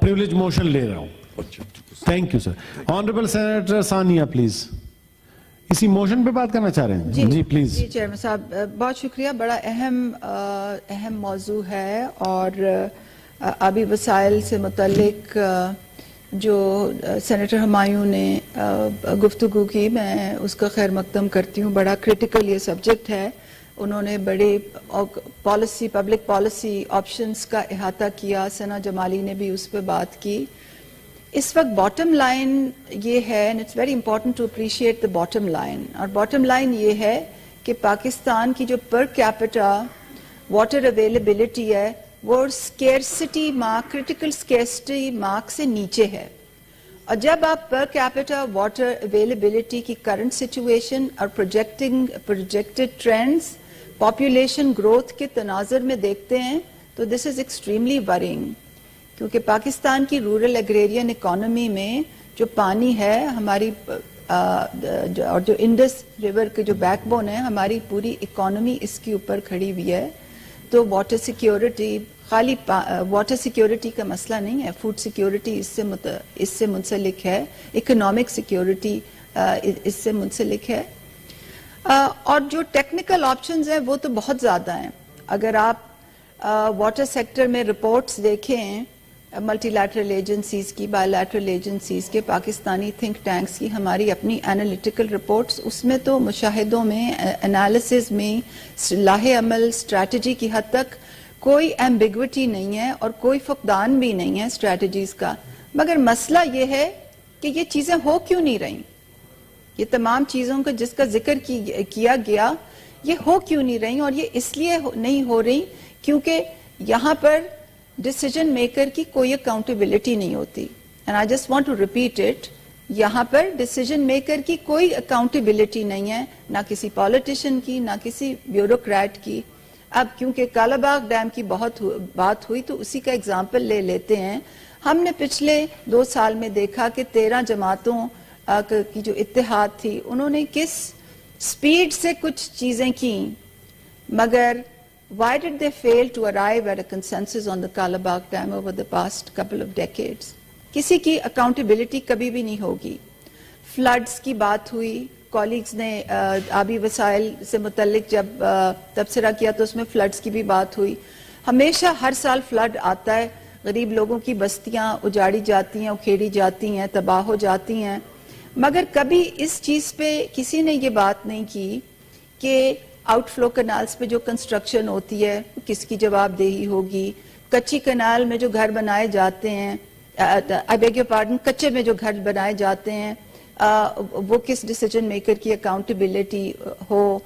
privilege motion ले रहा हूँ. Thank you, sir. Honorable Senator Sania, please. इसी मोशन पे बात करना चाह रहे हैं? जी प्लीज. जी चेयरमैन साहब, बहुत शुक्रिया. बड़ा अहम मौजू है और आबी वसाइल से मुतल्लिक जो सेनेटर हुमायूं ने गुफ्तगू की, मैं उसका खैर मकदम करती हूँ. बड़ा क्रिटिकल ये सब्जेक्ट है. उन्होंने बड़े पॉलिसी, पब्लिक पॉलिसी ऑप्शंस का इहाता किया. सना जमाली ने भी उस पर बात की. इस वक्त बॉटम लाइन ये है, and it's very important to appreciate the bottom line. और बॉटम लाइन ये है कि पाकिस्तान की जो पर कैपिटा वाटर अवेलेबिलिटी है वो scarcity mark, critical scarcity mark से नीचे है. और जब आप पर कैपिटा वाटर अवेलेबिलिटी की करंट सिचुएशन और प्रोजेक्टेड ट्रेंड्स पॉपुलेशन ग्रोथ के तनाजुर में देखते हैं तो दिस इज एक्सट्रीमली वरिंग. क्योंकि पाकिस्तान की रूरल एग्रेरियन इकोनॉमी में जो पानी है हमारी और जो इंडस रिवर के जो बैकबोन है, हमारी पूरी इकोनॉमी इसके ऊपर खड़ी हुई है. तो वाटर सिक्योरिटी खाली वाटर सिक्योरिटी का मसला नहीं है, फूड सिक्योरिटी इससे मुंसलिक है, इकोनॉमिक सिक्योरिटी इससे मुंसलिक है. और जो टेक्निकल ऑप्शंस हैं वो तो बहुत ज़्यादा हैं. अगर आप वाटर सेक्टर में रिपोर्ट्स देखें मल्टीलैटरल एजेंसीज की, बायलैटरल एजेंसीज के, पाकिस्तानी थिंक टैंक्स की, हमारी अपनी एनालिटिकल रिपोर्ट्स, उसमें तो मुशाहिदों में, एनालिसिस में, लाहे अमल, स्ट्रैटेजी की हद तक कोई एम्बिग्विटी नहीं है और कोई फुकदान भी नहीं है स्ट्रैटेजीज का. मगर मसला ये है कि ये चीज़ें हो क्यों नहीं रही. ये तमाम चीज़ों का जिसका जिक्र किया गया, ये हो क्यों नहीं रही. और ये इसलिए नहीं हो रही क्योंकि यहाँ पर डिसीजन मेकर की कोई अकाउंटेबिलिटी नहीं होती. And I just want to repeat it, यहाँ पर डिसीजन मेकर की कोई अकाउंटेबिलिटी नहीं है, ना किसी पॉलिटिशियन की, ना किसी ब्यूरोक्रेट की. अब क्योंकि कालाबाग डैम की बहुत बात हुई तो उसी का एग्जाम्पल ले लेते हैं. हमने पिछले 2 साल में देखा कि 13 जमातों की जो इत्तेहाद थी, उन्होंने किस स्पीड से कुछ चीजें की, मगर why did they fail to arrive at a consensus on the Kalabagh Dam over the past couple of decades? किसी की accountability कभी भी नहीं होगी. फ्लड्स की बात हुई, कॉलीग्स ने आबी वसाइल से मुतल्लिक जब तबसरा किया तो उसमें फ्लड्स की भी बात हुई. हमेशा हर साल फ्लड आता है, गरीब लोगों की बस्तियां उजाड़ी जाती हैं, उखेड़ी जाती हैं, तबाह हो जाती हैं. मगर कभी इस चीज़ पे किसी ने ये बात नहीं की कि आउटफ्लो कनाल्स पे जो कंस्ट्रक्शन होती है किसकी जवाबदेही होगी. कच्ची कनाल में जो घर बनाए जाते हैं, आई बेग योर पार्डन, कच्चे में जो घर बनाए जाते हैं, वो किस डिसीजन मेकर की अकाउंटेबिलिटी हो.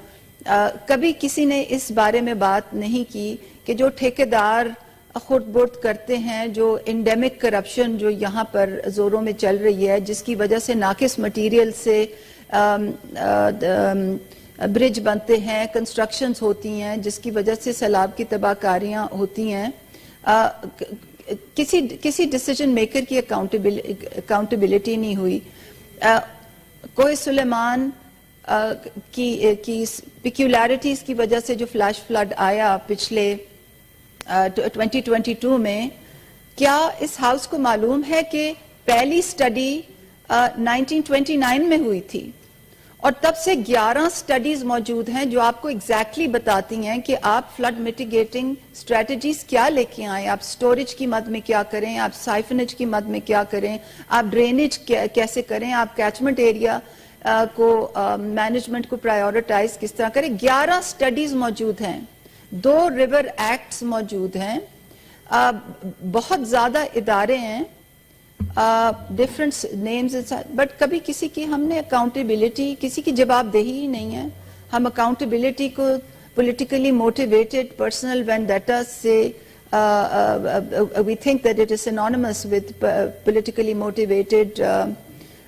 कभी किसी ने इस बारे में बात नहीं की कि जो ठेकेदार खुर्द-बुर्द करते हैं, जो एंडेमिक करप्शन जो यहाँ पर जोरों में चल रही है, जिसकी वजह से नाकिस मटीरियल से ब्रिज बनते हैं, कंस्ट्रक्शंस होती हैं, जिसकी वजह से सैलाब की तबाहकारियां होती हैं, किसी डिसीजन मेकर की अकाउंटेबिलिटी नहीं हुई. कोई सुलेमान की पिक्यूलैरिटीज की वजह से जो फ्लैश फ्लड आया पिछले 2022 में, क्या इस हाउस को मालूम है कि पहली स्टडी 1929 में हुई थी और तब से 11 स्टडीज मौजूद हैं जो आपको एग्जैक्टली बताती हैं कि आप फ्लड मिटिगेटिंग स्ट्रेटजीज क्या लेके आए, आप स्टोरेज की मद में क्या करें, आप साइफनेज की मद में क्या करें, आप ड्रेनेज कैसे करें, आप कैचमेंट एरिया को मैनेजमेंट को प्रायोरिटाइज किस तरह करें. 11 स्टडीज मौजूद हैं, 2 रिवर एक्ट्स मौजूद हैं, बहुत ज्यादा इदारे हैं, डिफरेंट नेम्स, बट कभी किसी की हमने अकाउंटेबिलिटी, किसी की जवाबदेही ही नहीं है. हम अकाउंटेबिलिटी को politically motivated personal vendettas से we think that it is synonymous with politically motivated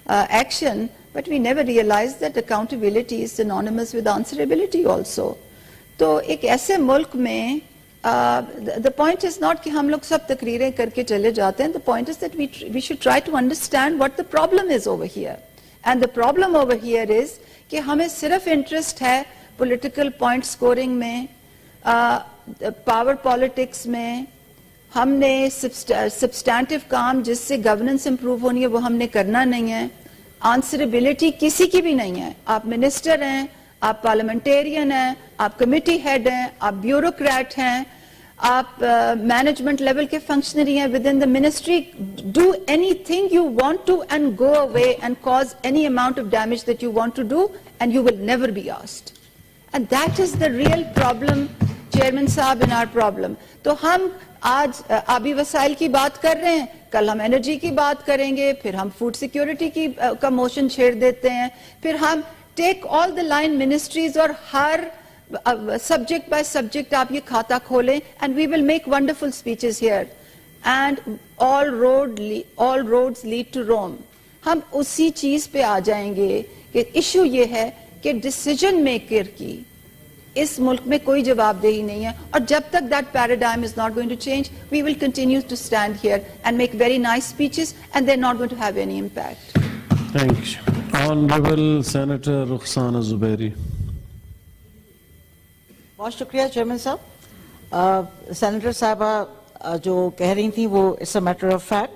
action, but we never realize that accountability is synonymous with answerability also. तो एक ऐसे मुल्क में the point is not कि हम लोग सब तकरीरें करके चले जाते हैं. The point is that we should try to understand what the problem is over here. And the problem over here is कि हमें सिर्फ interest है political point scoring में, power politics में, ہم نے سبسٹینٹیو کام جس سے گورننس امپروو ہونی ہے وہ ہم نے کرنا نہیں ہے. آنسربلٹی کسی کی بھی نہیں ہے. آپ منسٹر ہیں, آپ پارلیمنٹیرین ہیں, آپ کمیٹی ہیڈ ہیں, آپ بیوروکریٹ ہیں, آپ مینجمنٹ لیول کے فنکشنری ہیں within the ministry. Do anything you want to and go away and cause any amount of damage that you want to do and you will never be asked. And that is the real problem chairman صاحب ان are problem. تو ہم آج آبی وسائل کی بات کر رہے ہیں, کل ہم انرجی کی بات کریں گے, پھر ہم فوڈ سیکیورٹی کا موشن چھیڑ دیتے ہیں, پھر ہم ٹیک آل دا لائن منسٹریز اور ہر سبجیکٹ بائی سبجیکٹ آپ یہ کھاتا کھولیں and we will make wonderful speeches here and all roads lead to Rome. ہم اسی چیز پہ آ جائیں گے کہ ایشو یہ ہے کہ ڈسیجن میکر کی اس ملک میں کوئی جواب دہی نہیں ہے, اور جب تک that paradigm is not going to change we will continue to stand here and make very nice speeches and they are not going to have any impact. Thank you. Honorable Senator Rukhsana Zubairi. بہت شکریہ chairman صاحب. Senator صاحبہ جو کہہ رہی تھیں وہ it's a matter of fact.